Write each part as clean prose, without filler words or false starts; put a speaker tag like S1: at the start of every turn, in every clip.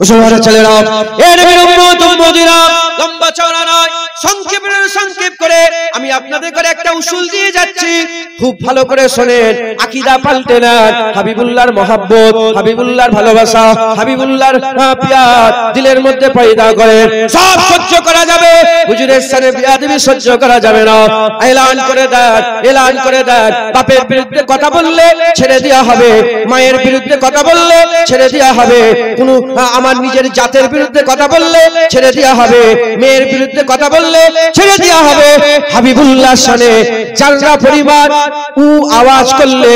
S1: মুসলমানের ছেলেরা, এর উম্মতিরা লম্বা চওড়া নয়, সংক্ষেপ করে আমি আপনাদের করে একটা উসুল দিয়ে যাচ্ছি, খুব ভালো করে শোনেন। আকীদা পাল্টে নেন, হাবিবুল্লাহর মহব্বত, হাবিবুল্লাহর ভালোবাসা, হাবিবুল্লাহর পিয়ার দিলের মধ্যে পয়দা করেন। সব সহ্য করা যাবে, হুজুরের সাথে বিয়াদবি সহ্য করা যাবে না। এলান করে দেন, বাপের বিরুদ্ধে কথা বললে ছেড়ে দেওয়া হবে, মায়ের বিরুদ্ধে কথা বললে ছেড়ে দেওয়া হবে, কোন আমার নিজের জাতের বিরুদ্ধে কথা বললে ছেড়ে দেওয়া হবে, মেয়ের বিরুদ্ধে কথা বললে ছেড়ে দেওয়া হবে। হাবিবুল্লাহ শানে যারা পরিবার আওয়াজ করলে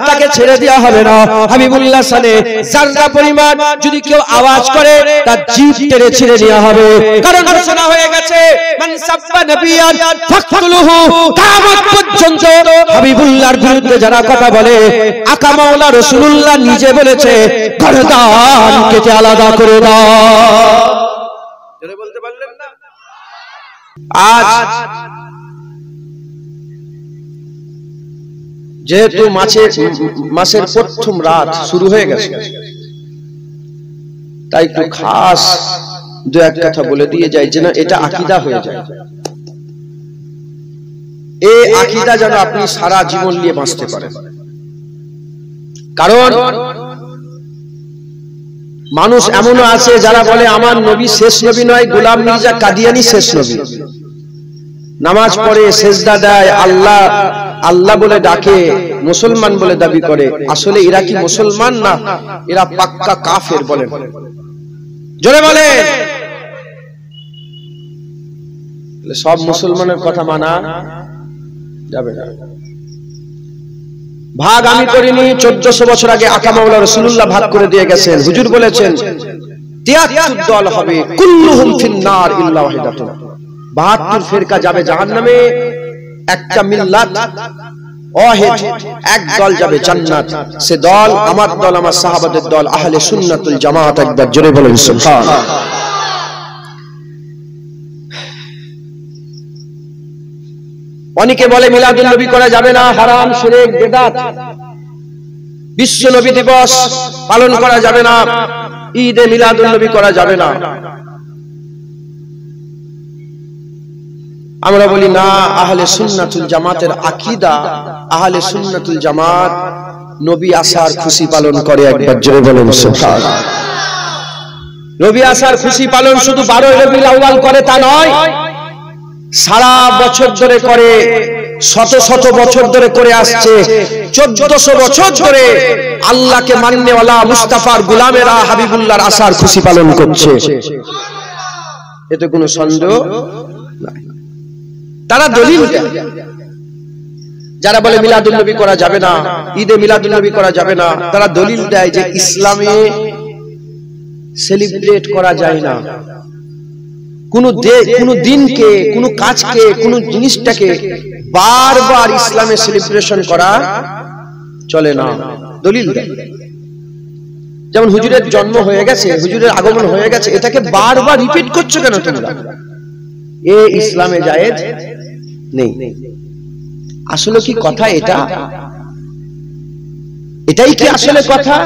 S1: তাকে ছেড়ে দেওয়া হবে না। হাবিবুল্লাহ শানে যারা পরিবার যদি কেউ আওয়াজ করে তার জিভ টেনে ছিঁড়ে নেওয়া হবে। কারণ ঘোষণা হয়ে গেছে, মান সাব্বা নবিয়ান ফাকতুলুহু, কিয়ামত পর্যন্ত হাবিবুল্লাহর বিরুদ্ধে যারা কথা বলে, আকা মাওলা রাসূলুল্লাহ নিজে বলেছে গর্দান কেটে আলাদা করে দাও। জোরে বলতে পারলেন না? আজ যেহেতু মাসের প্রথম রাত শুরু হয়ে গেছে, তাই একটু খাস দু এক কথা বলে দিয়ে যায় যে না এটা আকীদা হয়ে যায়। এই আকীদা যেন আপনি সারা জীবন নিয়ে বাঁচতে পারেন। কারণ মানুষ এমনও আছে যারা বলে আমার নবী শেষ নবী নয়, গোলাম মির্জা কাদিয়ানি শেষ নবী। নামাজ পড়ে, সেজদা দেয়, আল্লাহ আল্লাহ বলে ডাকে, মুসলমান বলে দাবি করে। আসলে এরা কি মুসলমান না এরা পাক্কা কাফের? বলেন, জোরে বলেন। সব মুসলমানের কথা মানা যাবে না। ভাগ আমি করিনি, 1400 বছর আগে আকা মাওলা রাসূলুল্লাহ ভাগ করে দিয়ে গেছেন। হুজুর বলেছেন 73 দল হবে, কুল্লুহুম ফিন্নার ইল্লা ওয়াহিদাতুন, 72 ফিরকা যাবে জাহান্নামে, একটা মিল্লাত ওয়াহিদ, এক দল যাবে জান্নাত। সে দল আমার দল, আমার সাহাবাদের দল, আহলে সুন্নাতুল জামাত। একবার জোরে বলেন সুবহানাল্লাহ। অনেকে বলে মিলাদুন নবী করা যাবে না, হারাম, শিরক, বিদআত। বিশ্ব নবী দিবস পালন করা যাবে না, ঈদে মিলাদুন নবী করা যাবে না। আমরা বলি না, আহলে সুন্নাতুল জামাতের আকীদা, আহলে সুন্নাতুল জামাত নবী আসার খুশি পালন করে। একবার জোরে বলেন সুবহানাল্লাহ। নবী আসার খুশি পালন শুধু 12 রবিউল আউয়াল করে তা নয়, সারা বছর ধরে করে, শত বছর ধরে করে আসছে। 1400 বছর ধরে আল্লাহকে মাননেওয়ালা মুস্তাফার গোলামেরা হাবিবুল্লাহর আসার খুশি পালন করছে, এতে কোনো সন্দেহ নাই। তারা দলিল দেয়, যারা বলে মিলাদুন নবী করা যাবে না, ঈদে মিলাদুন নবী করা যাবে না, তারা দলিল দেয় যে ইসলামে সেলিব্রেট করা যায় না। কোন দিনকে, কোন কাজকে, কোন জিনিসটাকে বারবার ইসলামে সেলিব্রেশন করা চলে না, দলিল দেয়। যেমন হুজুরের জন্ম হয়ে গেছে, হুজুরের আগমন হয়ে গেছে, এটাকে বারবার রিপিট করছো কেন তোমরা? এ ইসলামে জায়েজ নেই। আসলে কি কথা এটা? এটাই কি আসলে কথা?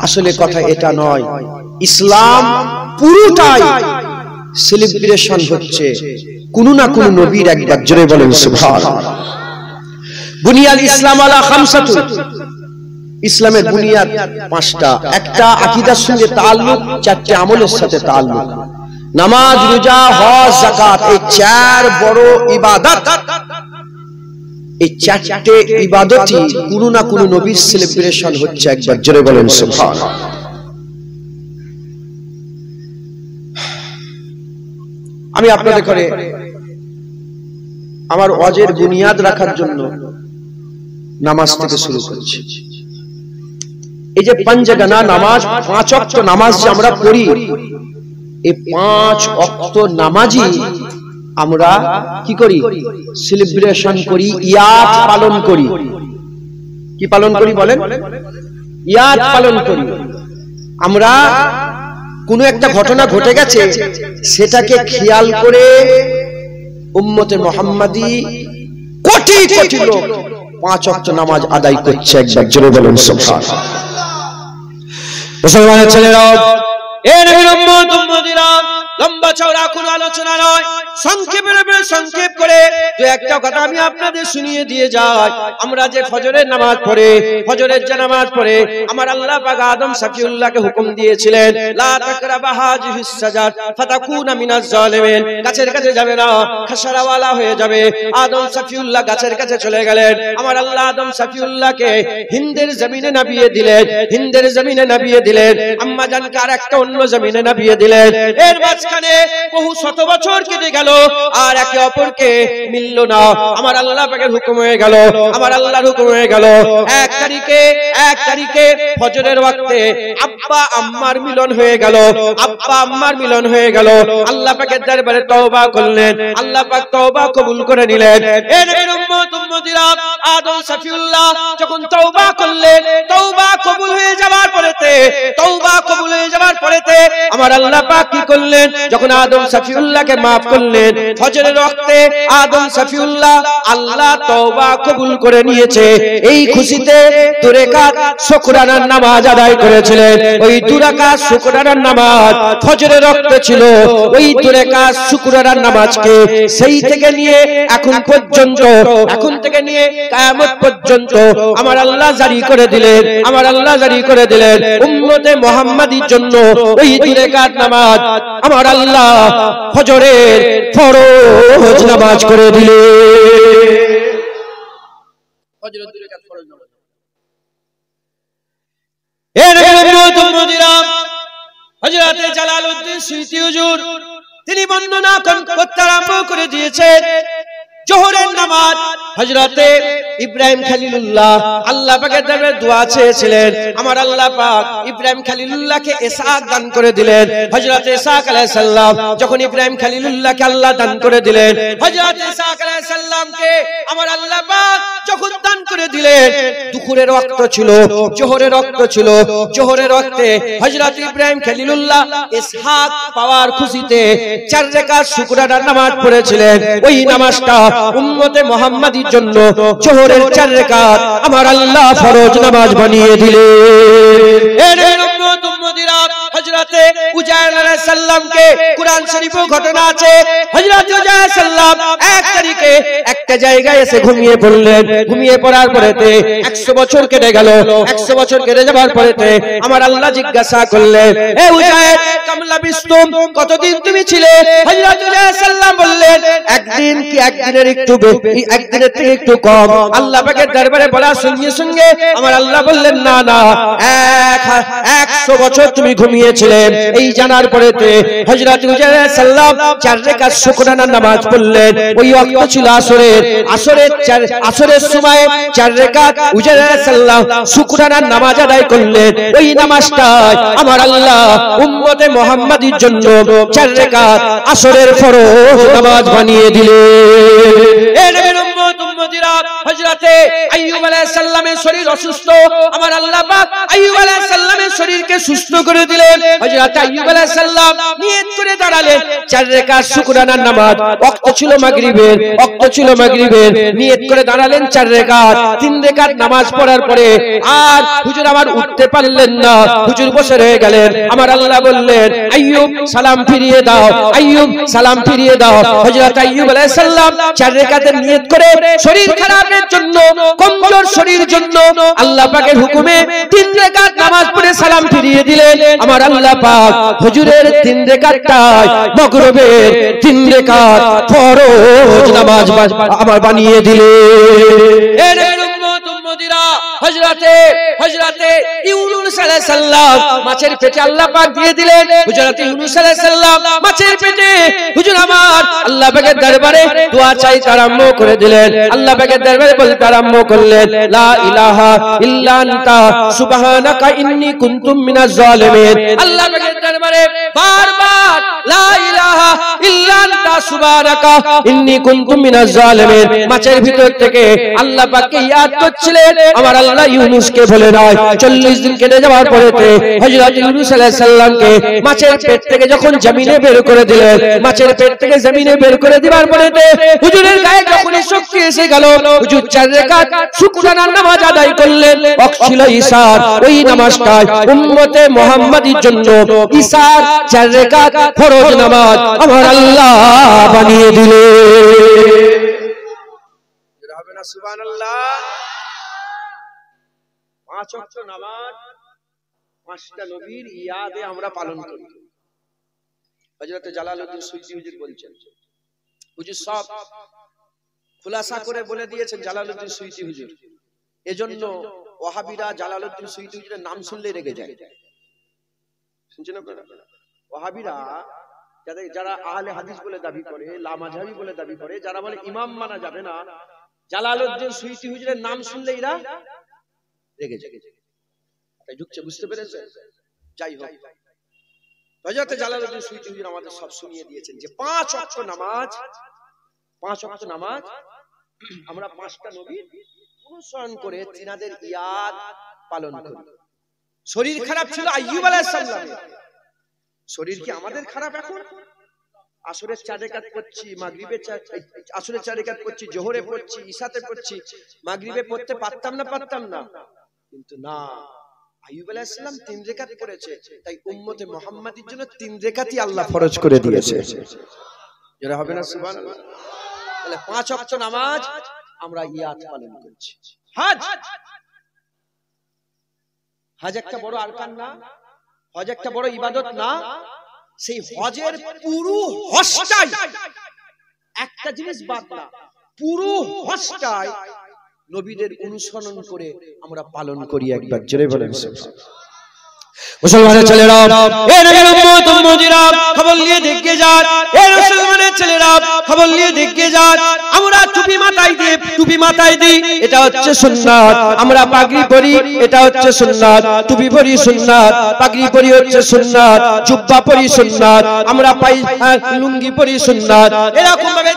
S1: আসলে কথা এটা নয়। ইসলাম পুরোটাই সেলিব্রেশন হচ্ছে কোন না কোন নবীর। একবার জোরে বলেন সুবহানাল্লাহ। বুনিয়াল ইসলাম আলা খামসাতুন, ইসলামের বুনিয়াদ 5টা। একটা আকীদার সঙ্গে তাআল্লুক, 4টে আমলের সাথে তাআল্লুক। নামাজ, রোজা, হজ, যাকাত, এই 4 বড় ইবাদত। এই 4টে ইবাদতই কোন না কোন নবীর সেলিব্রেশন হচ্ছে। একবার জোরে বলেন সুবহানাল্লাহ। আমি আপনাদের করে আমার ওয়াজের বুনিয়াদ রাখার জন্য নামাজ থেকে শুরু করছি। এই যে পাঁচগানা নামাজ, 5 ওয়াক্ত নামাজ যে আমরা পড়ি, এই 5 ওয়াক্ত নামাজই আমরা কি করি? সেলিব্রেশন করি, ইয়াদ পালন করি। কি পালন করি বলেন? ইয়াদ পালন করি। আমরা কোন একটা ঘটনা ঘটে গেছে, সেটাকে খেয়াল করে উম্মতে মুহাম্মাদি কোটি কোটি লোক 5 ওয়াক্ত নামাজ আদায় করছে। একবার জোরে বলুন সুবহানাল্লাহ। মুসলমানের ছেলেরা, এ নবীর উম্মত উম্মতিরা, লম্বা চওড়া কোনো আলোচনা নয়, সংক্ষেপ করে দু একটা কথা আমি আপনাদের শুনিয়ে দিয়ে যাই। আমরা যে ফজরের নামাজ পড়ে, ফজরের যে নামাজ পড়ে আমার আল্লাহ পাক আদম সফিউল্লাহকে হুকুম দিয়েছিলেন, লা তাকরাবা হাযিহিস সাজার ফাতাকুনা মিনাজ জালিমিন, গাছের কাছে যাবে না, খাসারাওয়ালা হয়ে যাবে। আদম সফিউল্লাহ গাছের কাছে চলে গেলেন। আমার আল্লাহ আদম সফিউল্লাহকে হিন্দের জমিনে নামিয়ে দিলেন, হিন্দের জমিনে নামিয়ে দিলেন। আম্মা জানকে আর একটা অন্য জমিনে নামিয়ে দিলেন। এর মাঝখানে বহু শত বছর কেটে গেল, আর একে অপরকে মিলল না। আমার আল্লাহ পাকের হুকুম হয়ে গেল, আমার আল্লাহর হুকুম হয়ে গেল, এক তারিখে ফজরের ওয়াক্তে আব্বা আম্মার মিলন হয়ে গেল, আব্বা আম্মার মিলন হয়ে গেল। আল্লাহ পাকের দরবারে তওবা করলেন, আল্লাহ পাক তওবা কবুল করে নিলেন। এর উম্মত উম্মতিরা, আদম সফিউল্লাহ যখন তওবা করলেন, তওবা কবুল হয়ে যাওয়ার পরেতে, তওবা কবুল হয়ে যাওয়ার পরেতে আমার আল্লাহ পাক কি করলেন, যখন আদম সফিউল্লাহকে maaf করলেন, ফজরের ওয়াক্তে আদম সফিউল্লাহ আল্লাহ তওবা কবুল করে নিয়েছে, এই খুশিতে 2 রাকাত শুকরানার নামাজ আদায় করেছিলেন। ওই 2 রাকাত শুকরানার নামাজ ফজরের ওয়াক্তে ছিল। ওই 2 রাকাত শুকরানার নামাজকে সেই থেকে নিয়ে এখন পর্যন্ত, এখন থেকে নিয়ে কিয়ামত পর্যন্ত আমার আল্লাহ জারি করে দিলেন, আমার আল্লাহ জারি করে দিলেন উম্মতে মুহাম্মাদির জন্য ওই 2 রাকাত নামাজ আমার আল্লাহ ফজরের ফরজ নামাজ করে দিলেন। ফজরের 2 রাকাত ফরজ নামাজ। এর উম্মত উম্মতিরা, হযরত জালালউদ্দিন সুয়ুতী হুজুর তিনি বর্ণনা করতে আরম্ভ করে দিয়েছেন জোহরের নামাজ হযরতে ইব্রাহিম খলিলুল্লাহ আল্লাহ পাকের দরবারে দোয়া চেয়েছিলেন। আমার আল্লাহ পাক ইব্রাহিম খলিলুল্লাহকে ইসহাক দান করে দিলেন। হযরত ইসহাক আলাইহিস সালাম যখন ইব্রাহিম খলিলুল্লাহকে আল্লাহ দান করে দিলেন, হযরত ইসহাক আলাইহিস সালামকে আমার আল্লাহ পাক যখন দান করে দিলেন, দুপুরের ওয়াক্ত ছিল, জোহরের ওয়াক্ত ছিল। জোহরের ওয়াক্তে হযরত ইব্রাহিম খলিলুল্লাহ ইসহাক পাওয়ার খুশিতে 4 রাকাত শুকরানার নামাজ পড়েছিলেন। ওই নামাজটা উম্মতে মুহাম্মাদির জন্য জোহরের 4 রাকাত আমার আল্লাহ ফরজ নামাজ বানিয়ে দিলেন। এর উম্মত উম্মতিরা, হযরতে উজাইর আলাইহিস সালামকে কুরআন শরীফেও ঘটনা আছে। হযরত উজাইর সাল্লাম 1 তারিখে একটা জায়গায় এসে ঘুমিয়ে পড়লেন। ঘুমিয়ে পড়ার পরেতে 100 বছর কেটে গেল। 100 বছর কেটে যাবার পরেতে আমার আল্লাহ জিজ্ঞাসা করলেন, হে উজাইর কামলা বিস্তুম, কতদিন তুমি ছিলে? হযরত উজাইর সাল্লাম বললেন, একদিন কি একদিনের একটু বেশি, একদিনের থেকে একটু কম। আল্লাহ পাকের দরবারে বলার সঙ্গে সঙ্গে আমার আল্লাহ বললেন, না না, 100 বছর তুমি ঘুমিয়েছিলেন। এই জানার পরেতে হযরত উজাইর সাল্লাম 4 রাকাত শুকরানার নামাজ পড়লেন। ওই ওয়াক্ত ছিল আসরের। আসরের সময় 4 রাকাত উজাইর সাল্লাম শুকরানার নামাজ আদায় করলেন। ওই নামাজটাই আমার আল্লাহ উম্মতে মুহাম্মাদির জন্য 4 রাকাত আসরের ফরজ নামাজ বানিয়ে দিলেন। এ নবীর উম্মত উম্মতিরা, হযরতে আইয়ুব আলাইহিস সালামের শরীর অসুস্থ। আমার আল্লাহ পাক আইয়ুব আলাইহিস সালামের শরীরকে সুস্থ করে দিলেন। হযরত আইয়ুব আলাইহিস সালাম নিয়ত করে দাঁড়ালেন 4 রাকাত শুকরানার নামাজ। ওয়াক্ত ছিল মাগরিবের, ওয়াক্ত ছিল মাগরিবের। নিয়ত করে দাঁড়ালেন 4 রাকাত। 3 রাকাত নামাজ পড়ার পরে আর হুজুর আবার উঠতে পারলেন না, হুজুর বসে রয়ে গেলেন। আমার আল্লাহ বললেন, আইয়ুব সালাম ফিরিয়ে দাও, আইয়ুব সালাম ফিরিয়ে দাও। হযরত আইয়ুব আলাইহিস সালাম 4 রাকাতের নিয়ত করে শরীর খারাপের জন্য, কমজোর শরীর জন্য আল্লাহ পাকের হুকুমে 3 রাকাত নামাজ পড়ে সালাম ফিরিয়ে দিলেন। আমার আল্লাহ পাক হুজুরের 3 রাকাতটাই মাগরিবের 3 রাকাত ফরজ নামাজ আমার বানিয়ে দিলেন। এর উম্মত উম্মতিরা, হযরতে ইউনূস আলাইহিস সালাম মাছের পেটে আল্লাহ পাক দিয়ে দিলেন। হযরতে ইউনূস আলাইহিস সালাম মাছের পেটে হুজুর আমার আল্লাহ পাকের দরবারে দোয়া চাইতে আরম্ভ করে দিলেন। আল্লাহ পাকের দরবারে বলতে আরম্ভ করলেন, লা ইলাহা ইল্লা আনতা সুবহানাকা ইন্নী কুনতু মিনাজ জালিমিন। আল্লাহ পাকের দরবারে বারবার লা ইলাহা ইল্লা আনতা সুবহানাকা ইন্নী কুনতু মিনাজ জালিমিন মাছের ভিতর থেকে আল্লাহ পাককে ইয়াদ করছিলেন। আমার আল্লাহ ইউনুসকে বলে নয় 40 দিন কেটে যাওয়ার পরেতে হযরত ইউনুস আলাইহিস সালামকে মাছের পেট থেকে যখন জমিনে বের করে দিলেন, মাছের পেট থেকে জমিনে বের করে দেওয়ার পরেতে হুজুরের গায়ে যখনই শক্তি এসে গেল, হুজুর 4 রাকাত শুকরানার নামাজ আদায় করলেন। ছিল ঈশার ওই নামাজটাই উম্মতে মুহাম্মাদীর জন্য ঈশার 4 রাকাত ফরজ নামাজ আমার আল্লাহ বানিয়ে দিলেন। হবে না সুবহানাল্লাহ। 5 ওয়াক্ত নামাজ 5টা নবীর ইয়াদে আমরা পালন করি। হযরত জালালউদ্দিন সুয়ুতী হুজুর বলছেন, হুজুর সব খুলাসা করে বলে দিয়েছেন জালালউদ্দিন সুয়ুতী হুজুর। এজন্য ওয়াহাবিরা জালালউদ্দিন সুয়ুতী হুজুরের নাম শুনলেই রেগে যায়। শুনছেন আপনারা? ওয়াহাবিরা যারা আহলে হাদিস বলে দাবি করে, লামাযহাবী বলে দাবি করে, যারা বলে ইমাম মানা যাবে না, জালালউদ্দিন সুয়ুতী হুজুরের নাম শুনলে এরা রেগে যায়। তাই ঢুকছে, বুঝতে পেরেছেন? যাই হোক, হযরত জালালউদ্দিন সুয়ুতী হুজুর আমাদের সব শুনিয়ে দিয়েছেন যে 5 ওয়াক্ত নামাজ আমরা 5টা নবীর অনুসরণ করে তিনাদের ইয়াদ পালন করি। শরীর খারাপ ছিল আইয়ুব আলাইহিস সালামের, শরীর কি আমাদের খারাপ এখন? আসরের 4 রাকাত পড়ছি, মাগরিবে আসরের 4 রাকাত পড়ছি, জোহরে পড়ছি, ইশাতে পড়ছি, মাগরিবে পড়তে পারতাম না, কিন্তু না, আইয়ুব আলাইহিস সালাম 3 রাকাত পড়েছে, তাই উম্মতে মুহাম্মাদীর জন্য 3 রাকাতই আল্লাহ ফরজ করে দিয়েছে। যারা হবে না সুবহানাল্লাহ। তাহলে 5 ওয়াক্ত নামাজ আমরা ইয়াদ পালন করছি। হজ একটা বড় আরকান না? হজ একটা বড় ইবাদত না? সেই হজের পুরো হজটাই একটা জিনিস বাদ না, পুরো হজটাই নবীদের অনুসরণ করে আমরা পালন করি। একবার জোরে বলেন সুবহানাল্লাহ। মুসলমানের ছেলেরা, এ নবীর উম্মত উম্মতিরা খবর নিয়ে দেখে যান, এ মুসলমানের ছেলেরা খবর নিয়ে দেখে যান, আমরা টুপি মাথায় দিই, এটা হচ্ছে সুন্নাত। আমরা পাগড়ি পরি, এটা হচ্ছে সুন্নাত। টুপি পরি সুন্নাত, পাগড়ি পরি হচ্ছে সুন্নাত, জুব্বা পরি সুন্নাত, আমরা লুঙ্গি পরি সুন্নাত। এরকম ভাবে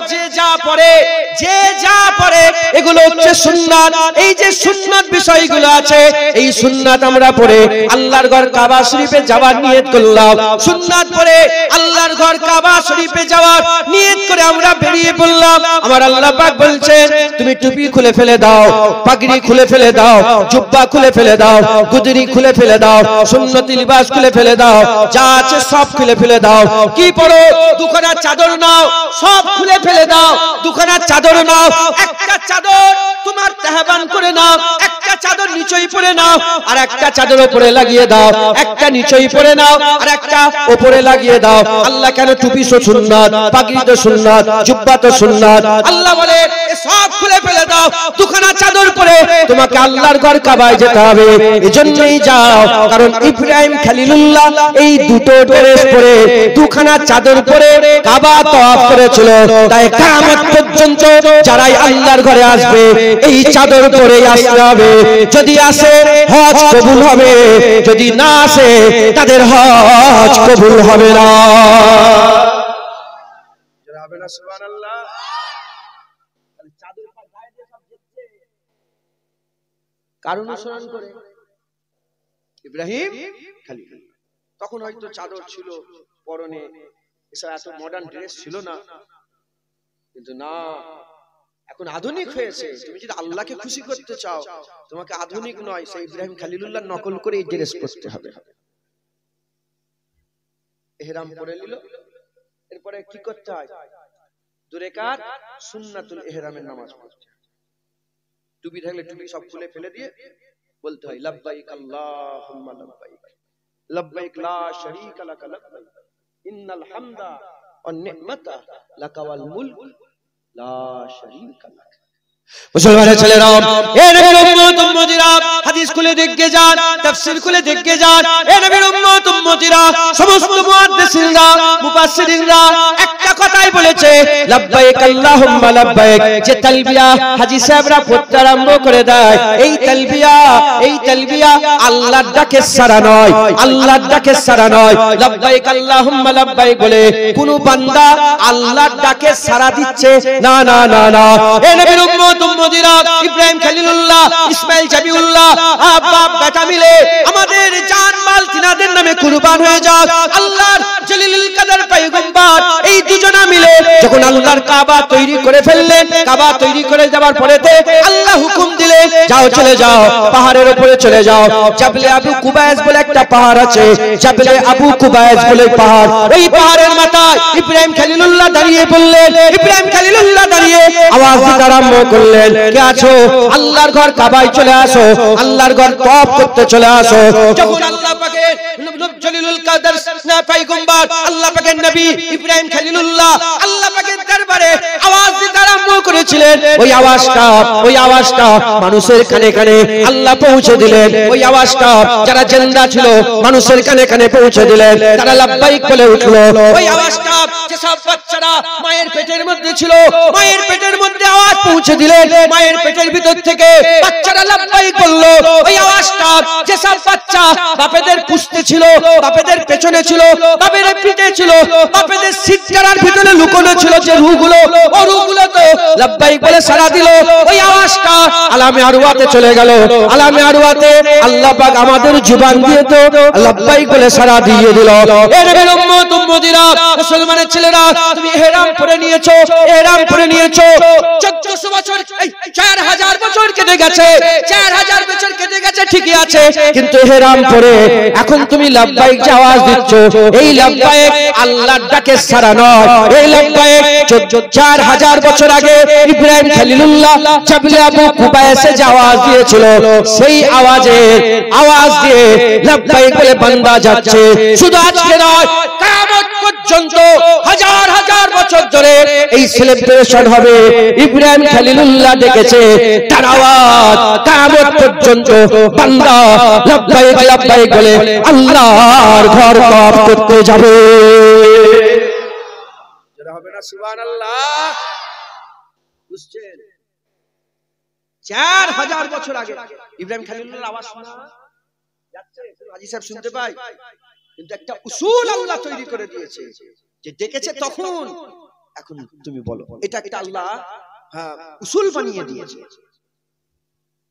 S1: যে যা পড়ে এগুলো হচ্ছে সুন্নাত। এই যে সুন্নাত বিষয়গুলো আছে, এই সুন্নাত আমরা পড়ে আল্লাহর ঘর কাবা শরীফে যাওয়ার নিয়ত করলাম। সুন্নাত পড়ে আল্লাহর ঘর কাবা শরীফে যাওয়ার নিয়ত করে আমরা বেরিয়ে পড়লাম। আমার আল্লাহ পাক বলছেন, তুমি টুপি খুলে ফেলে দাও, পাগড়ি খুলে ফেলে দাও, জুব্বা খুলে ফেলে দাও, গুদরি খুলে ফেলে দাও, সুন্নতি লিবাস খুলে ফেলে দাও, যা আছে সব খুলে ফেলে দাও। কি পড়ো? দুখানা চাদর নাও, সব খুলে ফেলে দাও। দুখানা চাদর নাও, একটা চাদর তোমার তেহবান করে নাও, একটা চাদর নিচেই পরে নাও, আর একটা চাদর উপরে লাগিয়ে দাও, একটা নিচেই পরে নাও, আর একটা উপরে লাগিয়ে দাও। আল্লাহ কেন? টুপি তো সুন্নাত, পাগড়ি তো সুন্নাত, জুব্বা তো সুন্নাত। আল্লাহ বলে সব খুলে ফেলে দাও, দুখানা চাদর পরে তোমাকে আল্লাহর ঘর কাবায় যেতে হবে। এজন্যই যাও, কারণ ইব্রাহিম খলিলুল্লাহ এই দুটো ড্রেস পরে, দুখানা চাদর পরে কাবা তওয়াফ করেছিল। তাই কিয়ামত পর্যন্ত যারাই আল্লাহর ঘরে আসবে এই চাদর পরেই আসতে হবে। যদি আসে হজ কবুল হবে, যদি না আসে তাদের হজ কবুল হবে না। হবে না সুবহানাল্লাহ। চাদর পা গায়ে দিয়ে সব যেতে কার অনুসরণ করে? ইব্রাহিম খলিলুল্লাহ। তখন হয়তো চাদর ছিল পরনে, এসব এত মডার্ন ড্রেস ছিল না, কিন্তু না, এখন আধুনিক হয়েছে। তুমি যদি আল্লাহকে খুশি করতে চাও, তোমাকে আধুনিক নয়, সেই ইব্রাহিম খলিলুল্লাহ নকল করে এই ড্রেস পরতে হবে। ইহরাম পরে নিল, এরপরে কি করতে হয়? 2 রাকাত সুন্নাতুল ইহরামের নামাজ পড়তে হয়। টুপি থাকলে টুপি সব খুলে ফেলে দিয়ে বলতে হয়, লাব্বাইক আল্লাহুম্মা লাব্বাইক, লাব্বাইক লা শারীকা লাক লাব্বাইক, ইন্নাল হামদা ওয়ান নি'মাতা লাকা ওয়াল মুলক লা শারীকা লাক। মুসলমানের ছেলেরা, এ নবীর উম্মত উম্মতিরা হাদিস খুলে দেখে যান, তাফসীর খুলে দেখে যান। এ নবীর উম্মত উম্মতিরা সমস্ত মুহাদ্দিস মুফাসসিরিনরা একটা কথাই বলেছে, লাব্বাইক আল্লাহুম্মা লাব্বাইক, যে তালবিয়া হাজী সাহেবরা পড়তে আরম্ভ করে দেয়, এই তালবিয়া আল্লাহর ডাকে সারা নয়, আল্লাহর ডাকে সারা নয়। লাব্বাইক আল্লাহুম্মা লাব্বাইক বলে কোন বান্দা আল্লাহর ডাকে সারা দিচ্ছে না না না না। এ নবীর উম্মত উম্মতিরা, ইব্রাহিম খলিলুল্লাহ, ইসমাইল জাবিউল্লাহ, বাপ বেটা মিলে আমাদের জান মাল তিনাদের নামে কুরবান হয়ে যাক। আল্লাহর জলিলুল কদর পয়গম্বর এই দুজনা মিলে যখন আল্লাহর কাবা তৈরি করে ফেললেন, কাবা তৈরি করে যাওয়ার পরেতে আল্লাহ হুকুম দিলেন, যাও চলে যাও পাহাড়ের উপরে চলে যাও। জাবলে আবু কুবাইস বলে একটা পাহাড় আছে, জাবলে আবু কুবাইস বলে পাহাড়, ওই পাহাড়ের মাথায় ইব্রাহিম খলিলুল্লাহ দাঁড়িয়ে বললেন, ইব্রাহিম খলিলুল্লাহ দাঁড়িয়ে আওয়াজ দিতে আরম্ভ করলেন, কে আছো? আল্লাহর ঘর কাবায় চলে আসো, আল্লাহর ঘর তওয়াফ করতে চলে আসো। যখন আল্লাহ পাকের জলিলুল কদর পয়গম্বর, আল্লাহ পাকের নবী ইব্রাহিম খলিলুল্লাহ আল্লাহ পাকের দরবারে আওয়াজ দিতে আরম্ভ করেছিলেন, ওই আওয়াজটা মানুষের কানে কানে আল্লাহ পৌঁছে দিলেন। ওই আওয়াজটা যারা জিন্দা ছিল মানুষের কানে কানে পৌঁছে দিলেন, তারা লাব্বাইক বলে উঠলো। ওই আওয়াজটা যেসব বাচ্চারা মায়ের পেটের মধ্যে ছিল, মায়ের পেটের মধ্যে আওয়াজ পৌঁছে দিলেন, মায়ের পেটের ভিতর থেকে বাচ্চারা লাব্বাইক বলল। ওই আওয়াজটা যেসব বাচ্চা বাপেদের পুষতে ছিল, বাপেদের পেছনে ছিল, বাপের পিঠে ছিল, বাপেদের সিটকারার ভিতরে লুকোনো ছিল যে রূহগুলো, ও রূহগুলো তো লাব্বাইক বলে সাড়া দিল। ওই আওয়াজটা আলামে আরওয়াতে চলে গেল। আলামে আরওয়াতে আল্লাহ পাক আমাদের জবান দিয়ে তো লাব্বাইক বলে সাড়া দিয়ে দিল। এ নবীর উম্মত উম্মতিরা, মুসলমানের ছেলেরা, তুমি ইহরাম পরে নিয়েছো, ইহরাম পরে নিয়েছো। 1400 বছর, 4000 বছর কেটে গেছে, 4000 বছর কেটে গেছে, ঠিকই আছে, কিন্তু ইহরাম পরে এখন তুমি লাব্বাইক যে আওয়াজ দিচ্ছ, এই লাব্বাইক আল্লাহর ডাকে সাড়া নয়। এই লাব্বাইক 4000 বছর আগে ইব্রাহিম খলিলুল্লাহ জাবলে আবু কুবাইসে যে আওয়াজ দিয়েছিল, সেই আওয়াজ দিয়ে লাব্বাইক বলে বান্দা যাচ্ছে। শুধু আজকে নয়, কিয়ামত পর্যন্ত হাজার হাজার বছর ধরে এই সেলিব্রেশন হবে। ইব্রাহিম খলিলুল্লাহ ডেকেছে, তার আওয়াজ কিয়ামত পর্যন্ত বান্দা লাব্বাইক লাব্বাইক বলে আল্লাহর ঘর তওয়াফ করতে যাবে। যারা হবে না সুবহানাল্লাহ, বুঝছেন? 4000 বছর আগে ইব্রাহিম খলিলুল্লাহর আওয়াজ শোনা যাচ্ছে, হাজী সাহেব শুনতে পায়, কিন্তু একটা উসুল আল্লাহ তৈরি করে দিয়েছে যে ডেকেছে তখন, এখন তুমি বলো, এটা একটা আল্লাহ উসুল বানিয়ে দিয়েছে।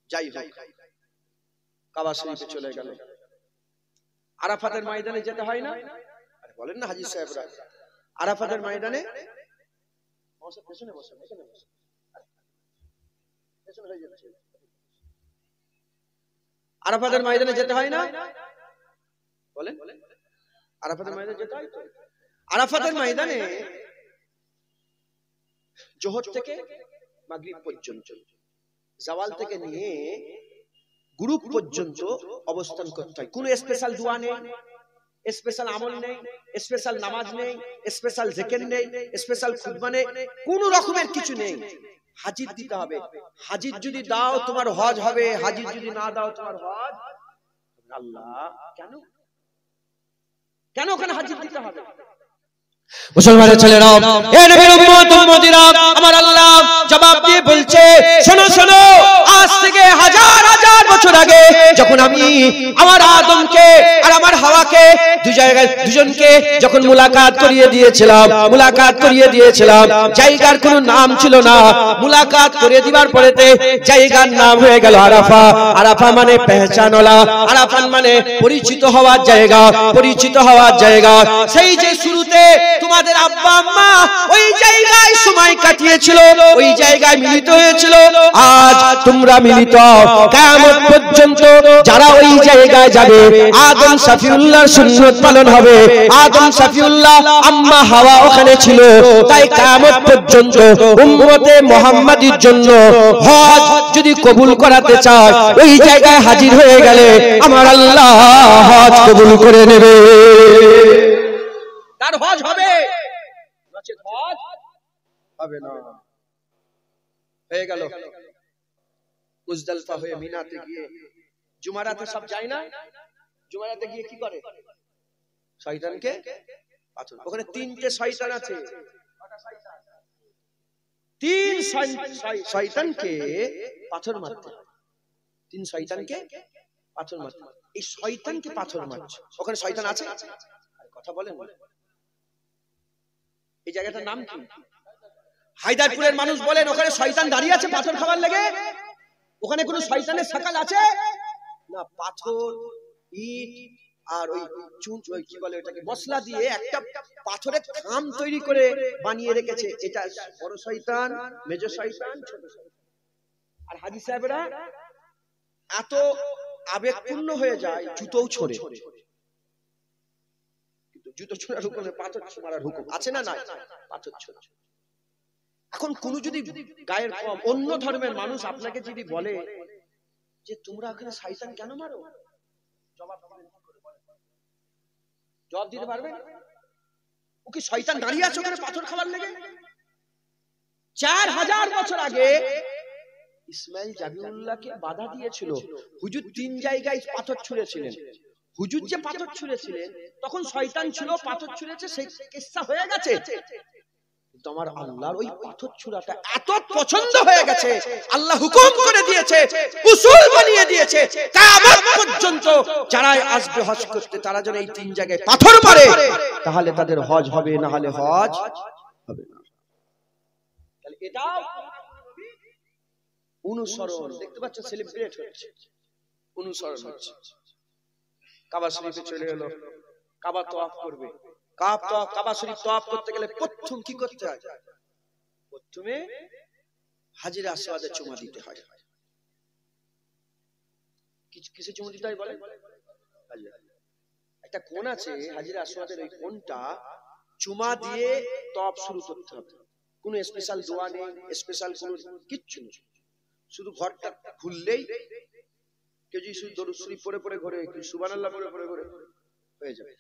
S1: যাই হোক, কাবা শরীফে চলে গেল। আরাফাতের ময়দানে যেতে হয় না? আরে বলেন না হাজী সাহেবরা, আরাফাতের ময়দানে পেছনে বসে, আরাফাতের ময়দানে যেতে হয় না? বলেন, আরাফাতের ময়দানে যেতে হয়। আরাফাতের ময়দানে জোহর থেকে মাগরিব পর্যন্ত, জাওয়াল থেকে নিয়ে গ্রুপ পর্যন্ত অবস্থান করতে হয়। কোনো স্পেশাল দোয়া নেই, স্পেশাল আমল নেই, স্পেশাল নামাজ নেই, স্পেশাল জিকির নেই, স্পেশাল খুতবা নেই, কোনো রকমের কিছু নেই। হাজির দিতে হবে। হাজির যদি দাও তোমার হজ হবে, হাজির যদি না দাও তোমার হজ। আল্লাহ কেন কেন ওখানে হাজির দিতে হবে? মুসলমানের ছেলেরা, এ নবীর উম্মত উম্মতিরা, আমার আল্লাহ জবাব দিয়ে বলছে, শোনো শোনো, আজ থেকে হাজার হাজার বছর আগে যখন আমি আমার আদমকে আর আমার হাওয়াকে দুজনকে যখন মুলাকাত করিয়ে দিয়েছিলাম, জায়গার কোনো নাম ছিল না। মুলাকাত করিয়ে দিবার পরেতে জায়গার নাম হয়ে গেল আরাফা। আরাফা মানে পেহচানওয়ালা, আরাফা মানে পরিচিত হওয়ার জায়গা। সেই যে শুরুতে তোমাদের আব্বা আম্মা ওই জায়গায় সময় কাটিয়েছিল, ওই জায়গায় মিলিত হয়েছিল, আজ তোমরা মিলিত। কিয়ামত পর্যন্ত যারা ওই জায়গায় যাবে, আদম শফিউল্লাহর সুন্নাত পালন হবে। আদম শফিউল্লাহ, আম্মা হাওয়া ওখানে ছিল, তাই কিয়ামত পর্যন্ত উম্মতে মুহাম্মাদীর জন্য হজ যদি কবুল করাতে চায়, ওই জায়গায় হাজির হয়ে গেলে আমার আল্লাহ হজ কবুল করে নেবে। তার হজ হবে, নচেত হজ হবে না। হয়ে গেল। মুজদালিফা হয়ে মিনাতে গিয়ে জুমারাতে সব যায় না? জুমারাতে গিয়ে কি করে? শয়তানকে পাথর। ওখানে তিনটে শয়তান আছে, তিন শয়তানকে পাথর মারতে, তিন শয়তানকে পাথর মারতে। এই শয়তানকে পাথর মারছে, ওখানে শয়তান আছে? কথা বলেন। এই জায়গাটার নাম কি? হায়দারপুরের মানুষ বলেন ওখানে শয়তান দাঁড়িয়ে আছে পাথর খাবার লেগে। ওখানে কোনো শয়তানের সকাল আছে না? পাথর, ইট আর ওই কি বলে ওটাকে, মশলা দিয়ে একটা পাথরের থাম তৈরি করে বানিয়ে রেখেছে। এটা বড় শয়তান, মেজ শয়তান, ছোট শয়তান। আর হাজী সাহেবরা এত আবেগপূর্ণ হয়ে যায়, জুতোও ছোড়ে। কিন্তু জুতো ছোড়ার হুকুমে পাথর মারার হুকুম আছে না? নাই, পাথর ছোড়া। এখন কোন যদি গায়ের কম অন্য ধর্মের মানুষ আপনাকে যদি বলে যে তোমরা ওখানে শয়তান কেন মারো, জবাব দিতে পারবে? ও কি শয়তান দাঁড়িয়ে আছে ওখানে পাথর খাবার লেগে? 4000 বছর আগে ইসমাইল জাবিউল্লাহকে বাধা দিয়েছিল। হুজুর 3 জায়গায় পাথর ছুঁড়েছিলেন। হুজুর যে পাথর ছুঁড়েছিলেন তখন শয়তান ছিল, পাথর ছুঁড়েছে, সেই কিসসা হয়ে গেছে। কিন্তু আমার আল্লাহর ওই পাথর ছুঁড়াটা এত পছন্দ হয়ে গেছে, আল্লাহ হুকুম করে দিয়েছে, উসুল বানিয়ে দিয়েছে, কিয়ামত পর্যন্ত যারা আসবে হজ করতে তারা যেন এই 3 জায়গায় পাথর মারে, তাহলে তাদের হজ হবে, না হলে হজ হবে না। তাহলে এটাও অনুসরণ, দেখতে পাচ্ছেন সেলিব্রেট হচ্ছে, অনুসরণ হচ্ছে। কাবা শরীফে চলে এলো, কাবা তওয়াফ করবে। কাবা শরীফ তওয়াফ করতে গেলে প্রথম কি করতে হয়? প্রথমে হাজরে আসওয়াদে চুমা দিতে হয়। কিসে চুমা দিতে হয় বলে? একটা কোণ আছে হাজরে আসওয়াদের, ওই কোণটা চুমা দিয়ে তওয়াফ শুরু করতে হবে। কোনো স্পেশাল দোয়া নেই, স্পেশাল কোনো কিচ্ছু নেই। শুধু ঘরটা খুললেই কেউ যদি শুধু দরুদ শরীফ পড়ে পড়ে ঘরে, সুবহানাল্লাহ পড়ে পড়ে ঘরে হয়ে যাবে।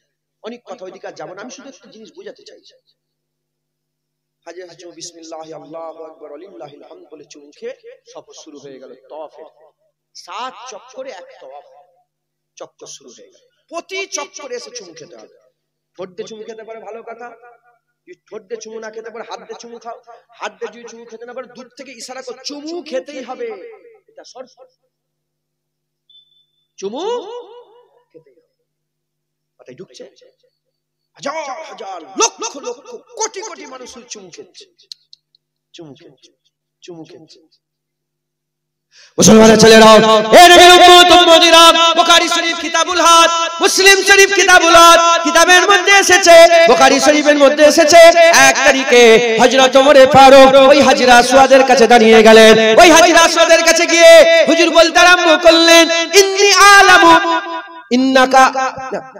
S1: অনেক কথা ওইদিকে আর যাবো না, আমি শুধু একটা জিনিস বোঝাতে চাইছি। হাজে হাজে বিসমিল্লাহ আল্লাহু আকবার ওয়ালিল্লাহিল হামদ বলে চুমুখে সফর শুরু হয়ে গেল তওয়াফের। 7 চক্করে এক তওয়াফ, চক্কর শুরু হয়ে গেল। প্রতি চক্করে এসে চুমু খেতে হবে। ঠোঁট দিয়ে চুমু খেতে পারে ভালো কথা, ঠোঁট দিয়ে চুমু না খেতে পারে হাত দিয়ে চুমু খাও, হাত দিয়ে যদি চুমু খেতে না পারে দূর থেকে ইশারা করে চুমু খেতেই হবে। এটা শর্ত, চুমু খেতেই হবে। কথাই ঢুকছে? হাজার হাজার লক্ষ লক্ষ কোটি কোটি মানুষ চুমু খেচ্ছে, চুমু খেচ্ছে, চুমু খেচ্ছে। মুসলমানের ছেলেরাও, এ নবীর উম্মত উম্মতিরা, বুখারী শরীফ কিতাবুল হজ, মুসলিম শরীফ কিতাবুল হজ, কিতাবের মধ্যে এসেছে, বুখারী শরীফের মধ্যে এসেছে 1 তারিখে হযরত ওমরে ফারুক ওই হাজরা আসওয়াদের কাছে দাঁড়িয়ে গেলেন। ওই হাজরা আসওয়াদের কাছে গিয়ে হুজুর বলতে আরম্ভ করলেন, ইন্নী আলামু ইন্নাকা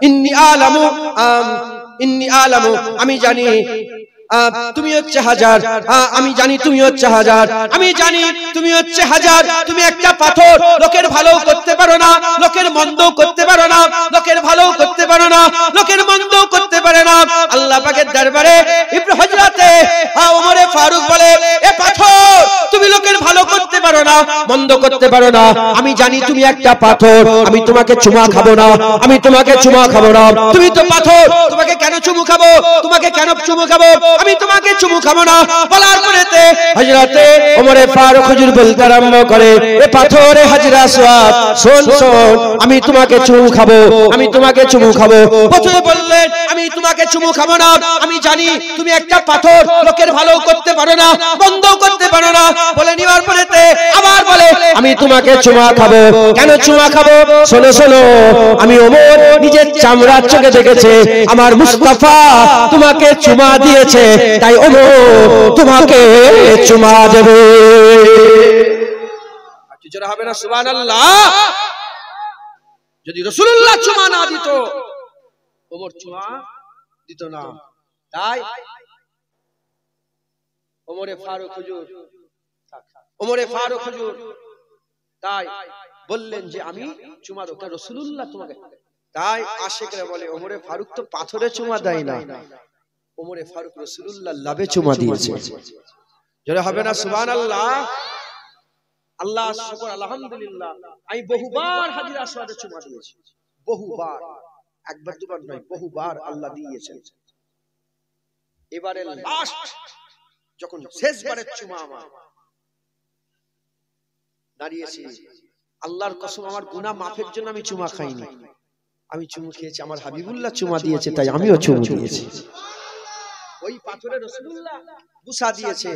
S1: ইন্নী আলামু, আমি জানি তুমি হচ্ছে হাজার, আমি জানি তুমি হচ্ছে হাজার, আমি জানি তুমি হচ্ছে হাজার। তুমি একটা পাথর, লোকের ভালো করতে পারো না, লোকের মন্দ করতে পারো না, লোকের ভালো করতে পারো না, লোকের মন্দ করতে পারে না। আল্লাহ পাকের দরবারে ইবনে হযরতে ওমরে ফারুক বলে, এ পাথর তুমি লোকের ভালো করতে পারো না, মন্দ করতে পারো না, আমি জানি তুমি একটা পাথর, আমি তোমাকে চুমা খাবো না, আমি তোমাকে চুমা খাবো না। তুমি তো পাথর, তোমাকে কেন চুমু খাবো, তোমাকে কেন চুমু খাবো, আমি তোমাকে চুমু খাবো না। বলার পরেতে হযরতে ওমরে ফারুক হুজুর বলতে আরম্ভ করে, এ পাথরে হাজরা আসওয়াদ, শোন শোন, আমি তোমাকে চুমু খাবো, আমি তোমাকে চুমু খাবো। প্রথমে বললেন আমি তোমাকে চুমু খাবো না, আমি জানি তুমি একটা পাথর, লোকের ভালো করতে পারো না, বন্ধ করতে পারো না। বলে নিবার পরেতে আবার বলে আমি তোমাকে চুমা খাবো। কেন চুমা খাবো? শোনো শোনো, আমি ওমর নিজের চামড়ার চোখে দেখেছে আমার মুস্তাফা তোমাকে চুমা দিয়েছে, তাই ওমর তোমাকে চুমা দেবে। জোরে হবে না সুবহানাল্লাহ? যদি রাসূলুল্লাহ চুমা না দিত ওমর চুমা দিত না। তাই ওমরে ফারুক হুজুর তাই বললেন যে আমি চুমা দেব, রাসূলুল্লাহ তোমাকে। তাই আশিকরা বলে ওমরে ফারুক তো পাথরে চুমা দেয় না, ওমরে ফারুক রাসূলুল্লাহ লাভে চুমা দিয়েছে। জোরে হবে না সুবহানাল্লাহ? আল্লাহ শুকর, আলহামদুলিল্লাহ। আমি বহুবার হাজরা আসওয়াদে চুমা দিয়েছি, বহুবার, একবার দুবার নয়, বহুবার আল্লাহ দিয়েছেন। এবারে লাস্ট যখন শেষবারের চুমা আমার দাঁড়িয়েছি, আল্লাহর কসম আমার গুনাহ মাফের জন্য আমি চুমা খাইনি, আমি চুমু খেয়েছি আমার হাবিবুল্লাহ চুমা দিয়েছে তাই আমিও চুমু দিয়েছি। ওই পাথরে রাসূলুল্লাহ বুসা দিয়েছে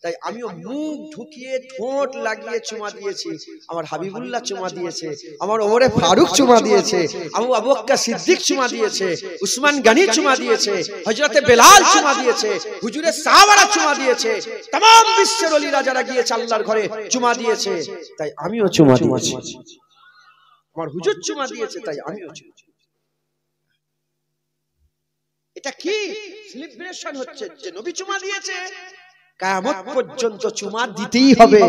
S1: তাই আমিও মুখ ঢুকিয়ে ঠোঁট লাগিয়ে চুমা দিয়েছি। আমার হাবিবুল্লাহ চুমা দিয়েছে, আমার ওমরে ফারুক চুমা দিয়েছে, আবু বকর সিদ্দিক চুমা দিয়েছে, উসমান গনি চুমা দিয়েছে, হযরতে বেলাল চুমা দিয়েছে, হুজুরের সাহাবারা চুমা দিয়েছে, तमाम বিশ্বের ওলিরা যারা গিয়েছে আল্লাহর ঘরে চুমা দিয়েছে তাই আমিও চুমা দিয়েছি। আমার হুজুর চুমা দিয়েছে তাই আমিও চুমা। এটা কি সেলিব্রেশন হচ্ছে যে নবী চুমা দিয়েছে, কিয়ামত পর্যন্ত চুমা দিতেই হবে,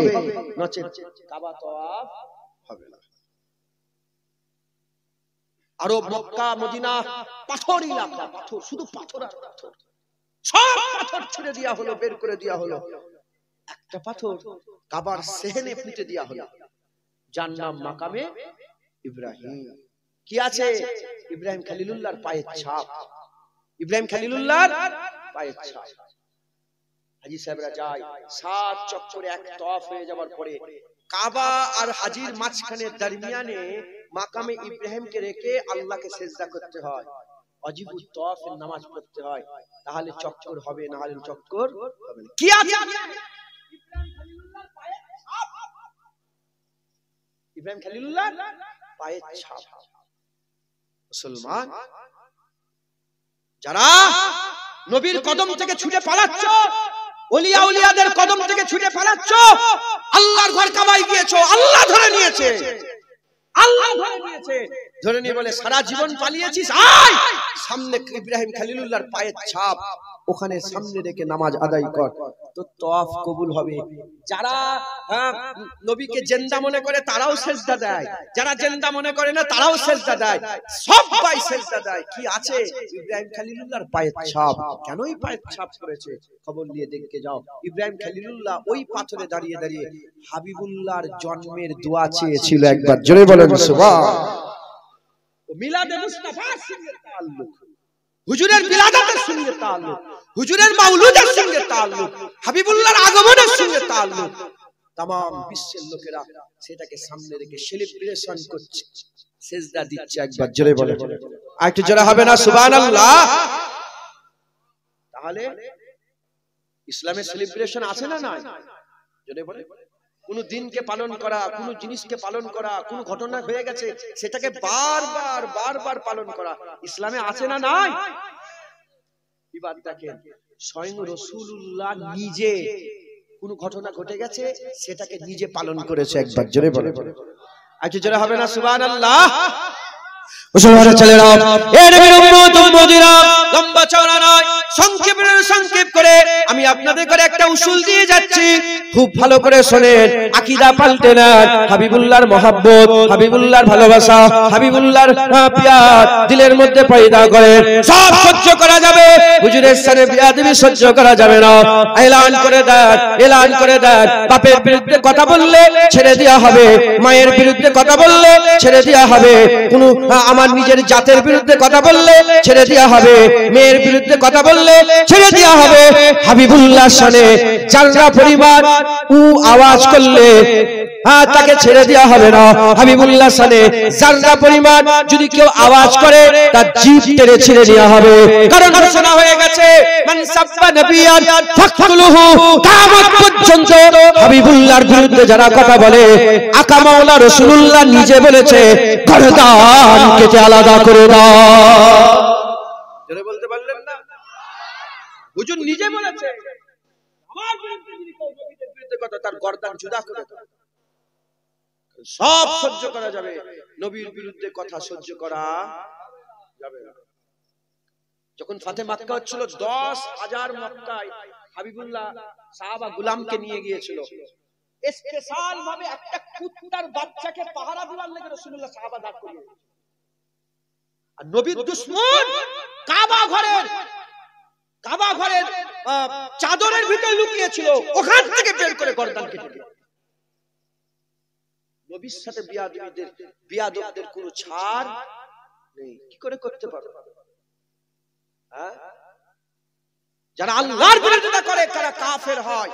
S1: নচেত কাবা তওয়াফ হবে না। আরব মক্কা মদিনা পাথর এলাকা, পাথর শুধু পাথর আর পাথর, সব পাথর ছুঁড়ে দেয়া হলো, বের করে দেয়া হলো, একটা পাথর কাবার সেহেনে পুঁতে দেয়া হলো, যার নাম মাকামে ইব্রাহিম। কি আছে? ইব্রাহিম খলিলুল্লাহর পায়ের ছাপ, ইব্রাহিম খলিলুল্লাহর পায়ের ছাপ। হাজী সাহেবরা যায় 7 চক্করে এক তওয়াফ হয়ে যাওয়ার পরে কাবা আর হাজীর মাঝখানে দরমিয়ানে মাকামে ইব্রাহিমকে রেখে আল্লাহকে সিজদা করতে হয়, ওয়াজিবুত তওয়াফের নামাজ পড়তে হয়, তাহলে চক্কর হবে, না হলে চক্কর হবে না। কি আছে? ইব্রাহিম খলিলুল্লাহর পায়ের ছাপ, ইব্রাহিম খলিলুল্লাহর পায়ের ছাপ। মুসলমান যারা নবীর কদম থেকে ছুটে পালাচ্ছ, ওলিয়া উলিয়াদের কদম থেকে ছুটে পালাচ্ছ, আল্লাহর ঘর কাবায় গিয়েছো, আল্লাহ ধরে নিয়েছে, আল্লাহ ধরে নিয়েছে, ধরে নিয়ে বলে সারা জীবন পালিয়েছিস, আয় সামনে ইব্রাহিম খলিলুল্লাহর পায়ের ছাপ, ওখানে সামনে রেখে নামাজ আদায় কর, তো তওয়াফ কবুল হবে। যারা নবীকে জিন্দা মনে করে তারাও সিজদা দেয়, যারা জিন্দা মনে করে না তারাও সিজদা দেয়, সবাই সিজদা দেয়। কি আছে? ইব্রাহিম খলিলুল্লাহর পায়ের ছাপ। কেনই পায়ের ছাপ করেছে খবর নিয়ে দেখতে যাও। ইব্রাহিম খলিলুল্লাহ ওই পাথরে দাঁড়িয়ে দাঁড়িয়ে হাবিবুল্লাহর জন্মের দোয়া চেয়েছিল, একবার জোরে বলেন সুবহান। ও মিলাদে মুস্তাফার সঙ্গে তাআল্লুক, হুজুরের বিলাদাতের সঙ্গে তাআল্লুক, হুজুরের মাউলুদের সঙ্গে তাআল্লুক, হাবিবুল্লাহর আগমনের সঙ্গে তাআল্লুক। तमाम বিশ্বের লোকেরা সেটাকে সামনে রেখে সেলিব্রেশন করছে, সিজদা দিচ্ছে, একবার জোরে বলে, আর একটু জোরে হবে না সুবহানাল্লাহ? তাহলে ইসলামের সেলিব্রেশন আছে না নাই? জোরে বলে। কোন দিনকে পালন করা, কোন জিনিসকে পালন করা, কোন ঘটনা হয়ে গেছে সেটাকে বারবার বারবার পালন করা ইসলামে আছে না নাই? এবার দেখেন স্বয়ং রাসূলুল্লাহ নিজে কোন ঘটনা ঘটে গেছে সেটাকে নিজে পালন করেছে, একবার জোরে বলে, আচ্ছা জোরে হবে না সুবহানাল্লাহ? মুসলমানের ছেলেরা, এ নবীর উম্মত উম্মতিরা, লম্বা চওড়া নয়, সংক্ষেপ করে আমি আপনাদের করে একটা উসুল দিয়ে যাচ্ছি, খুব ভালো করে শুনেন, আকীদা পাল্টে না, হাবিবুল্লাহর মহব্বত, হাবিবুল্লাহর ভালোবাসা, হাবিবুল্লাহর প্যার দিলের মধ্যে পয়দা করে, সব সহ্য করা যাবে, হুজুরের সাথে বিয়াদবি সহ্য করা যাবে না। এলান করে দেন, বাপের বিরুদ্ধে কথা বললে ছেড়ে দেওয়া হবে, মায়ের বিরুদ্ধে কথা বললে ছেড়ে দেওয়া হবে, কোন আমার নিজের জাতের বিরুদ্ধে কথা বললে ছেড়ে দেওয়া হবে, মেয়ের বিরুদ্ধে কথা বললে ছেড়ে দেওয়া হবে। হাবিবুল্লাহর শানে যারা পরিবার আওয়াজ করলে তাকে ছেড়ে দেওয়া হবে না। হাবিবুল্লাহর শানে যারা পরিবার যদি কেউ আওয়াজ করে তার জিভ টেনে ছিঁড়ে দেওয়া হবে, কারণ ঘোষণা হয়ে গেছে মান সাব্বা নবিয়ান ফাকতুলুহু, কিয়ামত পর্যন্ত হাবিবুল্লাহর বিরুদ্ধে যারা কথা বলে, আকা মাওলা রাসূলুল্লাহ নিজে বলেছে গর্দান কেটে আলাদা করে দাও। জোরে বলতে পারলেন না? হুজুর নিজে বলেছে আমার বিরুদ্ধে যদি কেউ নবীদের বিরুদ্ধে কথা, তার গর্দান জুদা করে দাও। সব সহ্য করা যাবে, নবীর বিরুদ্ধে কথা সহ্য করা যাবে না। যখন ফাতে মক্কা হচ্ছিল 10,000 মক্কায় হাবিবুল্লাহ সাহাবা গোলামকে নিয়ে গিয়েছিল, স্পেশাল ভাবে একটা কুত্তার বাচ্চাকে পাহারা দেওয়ার লেগে রাসূলুল্লাহ সাহাবা দাঁড় করিয়ে দিয়েছিল। আর নবীর দুশমন কাবা ঘরের চাদরের ভিতরে লুকিয়ে ছিল, ওখান থেকে বের করে গর্দান কেটে দিল। নবীর সাথে বিয়াদবদের কোনো ছাড় নেই। কি করে করতে পারবে? যারা আল্লাহর বিরোধিতা করে তারা কাফের হয়,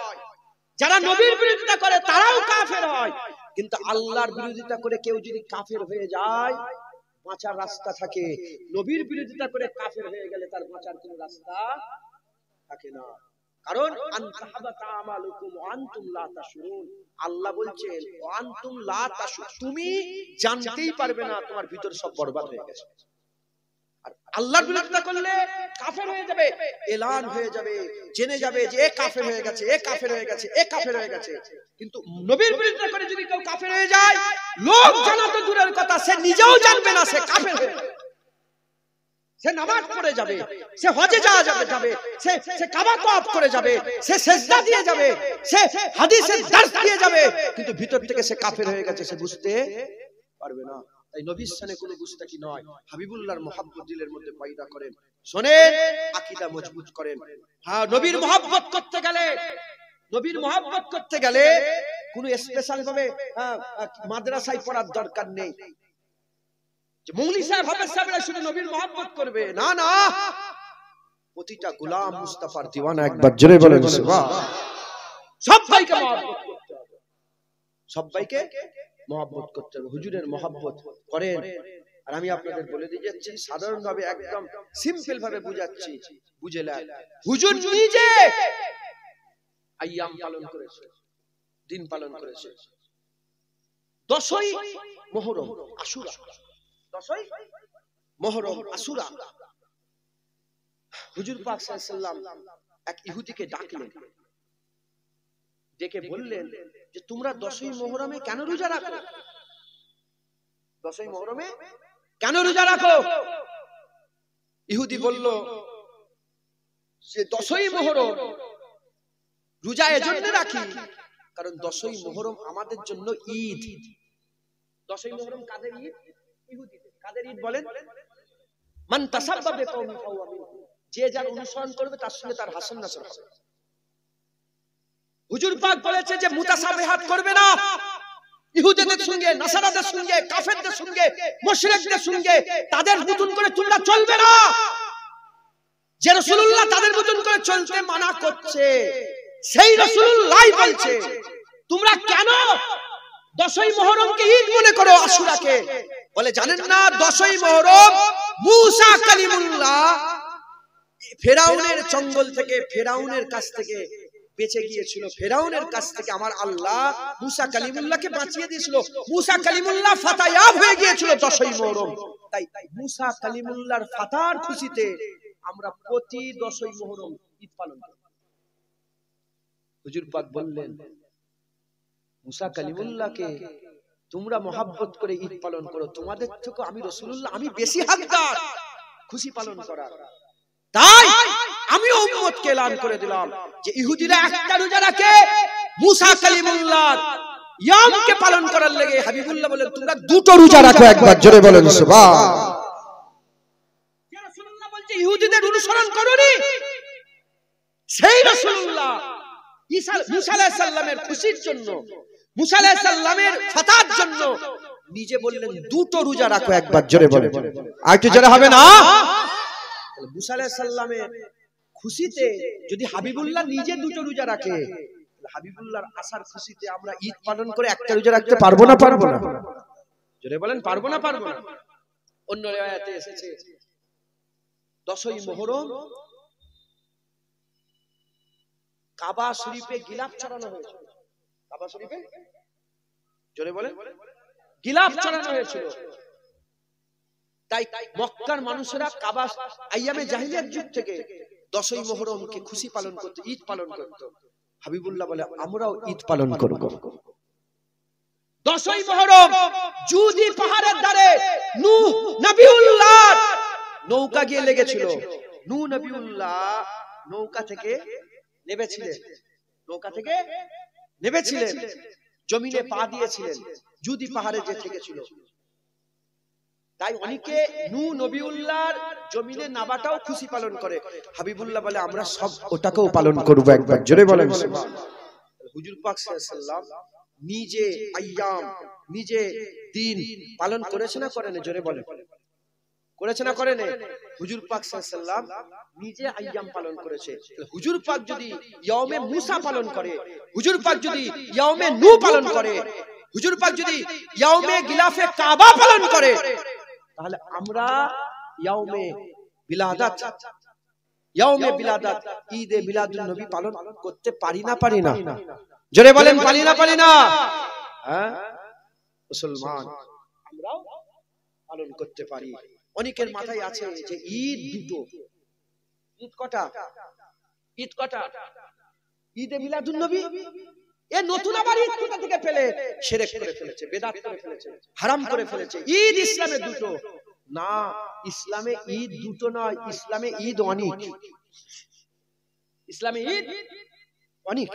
S1: যারা নবীর বিরোধিতা করে তারাও কাফের হয়। কিন্তু আল্লাহর বিরোধিতা করে কেউ যদি কাফের হয়ে যায় বাঁচার রাস্তা থাকে, নবীর বিরোধিতা করে কাফের হয়ে গেলে তার বাঁচার কোনো রাস্তা থাকে না। কারণ আল্লাহ বলছেন তুমি জানতেই পারবে না তোমার ভিতর সব বরবাদ হয়ে গেছে। আর আল্লাহর বিরোধিতা করলে কাফের হয়ে যাবে, এলান হয়ে যাবে, জেনে যাবে যে এ কাফের হয়ে গেছে, এ কাফের হয়ে গেছে, এ কাফের হয়ে গেছে। কিন্তু নবীর বিরোধিতা করে যদি কেউ কাফের হয়ে যায়, লোক জানা তো দূরের কথা, সে নিজেও জানবে না সে কাফের হয়ে যাবে। সে নামাজ পড়ে যাবে, সে হজে যাবে, সে কাবা তওয়াফ করে যাবে, সে সিজদা দিয়ে যাবে, সে হাদিসের দর্স দিয়ে যাবে, কিন্তু ভিতর থেকে সে কাফের হয়ে গেছে, সে বুঝতে পারবে না। তাই নবীর শানে কোনো গুস্তাখি নয়, হাবিবুল্লাহর মহব্বত দিলের মধ্যে পয়দা করেন। শুনেন, আকীদা মজবুত করেন। হ্যাঁ, নবীর মহব্বত করতে গেলে কোনো স্পেশাল ভাবে মাদ্রাসায় পড়ার দরকার নেই যে মৌলী সাহেব হাফেজ সাহেবরা শুধু নবীর মহব্বত করবে, না না, প্রতিটা গোলাম মুস্তাফার দিওয়ানা। একবার জোরে বলেন সুবহানাল্লাহ। সবাইকে মহব্বত করতে হবে, সবাইকে মহব্বত করতে হবে। হুজুরের মহব্বত করেন। আর আমি আপনাদের বলে দিয়ে যাচ্ছি, সাধারণ ভাবে একদম সিম্পল ভাবে বুঝাচ্ছি, বুঝেলেন। হুজুর নিজে আইয়াম পালন করেছে, দিন পালন করেছে। 10ই মুহররম আশুরা, 10ই মুহররম আশুরা, হুজুর পাক সাল্লাল্লাহু আলাইহি সাল্লাম এক ইহুদিকে ডাকলেন, ডেকে বললেন যে তোমরা 10ই মুহররমে কেন রোজা রাখো? 10ই মুহররমে কেন রোজা রাখো? ইহুদি বলল যে 10ই মুহররম রোজা এজন্য রাখি কারণ 10ই মুহররম আমাদের জন্য ঈদ। 10ই মুহররম কাদের ঈদ? ইহুদিদের। কাদের ঈদ বলেন? মান তাসাব্বা বিকওমি ফাহুয়া মিনহুম, যে যার অনুসরণ করবে তার সঙ্গে তার হাসান নাসর হবে। হুজুর পাক বলেছে যে মুতাসাবিহাত করবে না, ইহুদিদের সঙ্গে, নাসারাদের সঙ্গে, কাফেরদের সঙ্গে, মুশরিকদের সঙ্গে তাদের মতন করে তোমরা চলবে না। যে রাসূলুল্লাহ তাদের মতন করে চলতে মানা করছে, সেই রাসূলুল্লাহ বলছে তোমরা কেন 10ই মুহররমকে ঈদ মনে করো, আশুরাকে? বলে জানেন না 10ই মুহররম মুসা কালিমুল্লাহ ফেরাউনের জঙ্গল থেকে, ফেরাউনের কাছ থেকে বেঁচে গিয়েছিল। ফেরাউনের কাছ থেকে আমার আল্লাহ মুসা কালিমুল্লাহকে বাঁচিয়ে দিয়েছিল। মুসা কালিমুল্লাহ ফাতায়াব হয়ে গিয়েছিল 10ই মুহররম। তাই মুসা কালিমুল্লাহর ফাতার খুশিতে আমরা প্রতি 10ই মুহররম ঈদ পালন করি। হুজুর পাক বললেন মুসা কালিমুল্লাহকে তোমরা মহব্বত করে ঈদ পালন করো, তোমাদের থেকে আমি রাসূলুল্লাহ আমি বেশি হকদার খুশি পালন করার। তাই আমি উম্মতকে এলান করে দিলাম যে ইহুদিরা একটা রোজা রাখে, মুসা কালিমুল্লাহ ইয়ামকে পালন করার লাগে হাবিবুল্লাহ বলেন তোমরা দুটো রোজা রাখো। একবার জোরে বলেন সুবহানাল্লাহ। যে রাসূলুল্লাহ বলছে ইহুদিদের অনুসরণ করোনি, সেই রাসূলুল্লাহ মুসা আলাইহিস সালামের খুশির জন্য, মুসা আলাইহিস সালামের ফাতার জন্য নিজে বললেন দুটো রোজা রাখো। একবার জোরে বলেন, আর একটু জোরে হবে না? মুসা আলাইহিস সালামের খুশিতে যদি হাবিবুল্লাহ নিজে দুটো রোজা রাখে, হাবিবুল্লাহর আসার খুশিতে আমরা ঈদ পালন করে একটা রোজা রাখতে পারবো না? পারবো না? জোরে বলেন পারবো না? পারবো না? অন্য রিওয়ায়াতে এসেছে 10ই মুহররম কাবা শরীফে গিলাফ চড়ানো হয়েছিল। কাবা শরীফে জোরে বলেন গিলাফ চড়ানো হয়েছিল। তাই মক্কার মানুষেরা কাবা আইয়ামে জাহিলিয়াত যুগ থেকে 10ই মুহররমকে খুশি পালন করতে, ঈদ পালন করত। হাবিবুল্লাহ বলে আমরাও ঈদ পালন করব। 10ই মুহররম জুদি পাহাড়ের ধারে নূহ নবিউল্লাহ নৌকা গিয়ে লেগেছিল। নূহ নবিউল্লাহ নৌকা থেকে নেমেছিলেন, জমিনে পা দিয়েছিলেন, জুদি পাহাড়ে যে থেকেছিল। তাই অনেকে নূহ নবিউল্লাহর জমিনে নাবাটাও খুশি পালন করে। হাবিবুল্লাহ বলে আমরা সব ওটাকেও পালন করব। একবার জোরে বলেন সুবহানাল্লাহ। হুজুর পাক সাল্লাল্লাহু আলাইহি সাল্লাম নিজে আইয়াম, নিজে দিন পালন করেছে না করেন? জোরে বলেন। করেছে না করেন? হুজুর পাক সাল্লাল্লাহু আলাইহি ওয়াসাল্লাম নিজে আইয়াম পালন করেছে। হুজুর পাক যদি ইয়াউমে মুসা পালন করে, হুজুর পাক যদি ইয়াউমে নূহ পালন করে, হুজুর পাক যদি ইয়াউমে গিলাফে কাবা পালন করে, তাহলে আমরা ইয়াউমে বিলাদাত, ইয়াউমে বিলাদাত, ঈদে মিলাদুন নবী পালন করতে পারি না পারি না? জোরে বলেন, পারি না পারি না? হ্যাঁ, মুসলমান আমরাও পালন করতে পারি। অনেকের মাথায় আছে যে ঈদ দুটো। ঈদ কটা? ঈদ কটা? ঈদে মিলাদুন নবী। এ নতুন আবার ঈদ কোথা থেকে পেলে? শিরক করে ফেলেছে, বেদাত করে ফেলেছে, হারাম করে ফেলেছে। ঈদ ইসলামে দুটো না, ইসলামে ঈদ দুটো নয়, ইসলামে ঈদ অনেক। ইসলামে ঈদ অনেক।